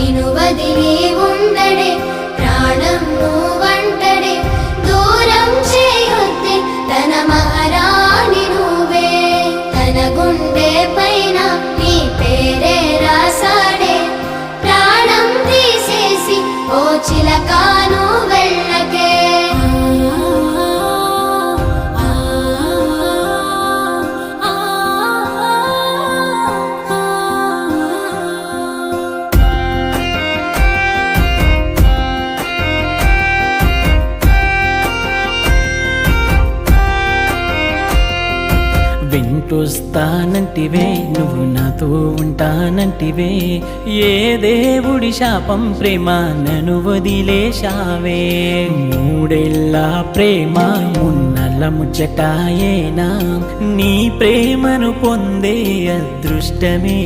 నిను వదిలి ఉండడే ప్రాణం నువ్వంటడే దూరం చేయొద్దే తన మహారాణి నువ్వే తన గుండె పైన నీ పేరే రాసాడే ప్రాణం తీసేసి ఓ చిలకాను వెళ్ళకే వెంటొస్తానంటివే నువ్వు నాతో ఉంటానంటివే ఏ దేవుడి శాపం ప్రేమ నన్ను వదిలేశావే మూడేళ్ళ ప్రేమ మున్నల ముచ్చటాయేనా నీ ప్రేమను పొందే అదృష్టమే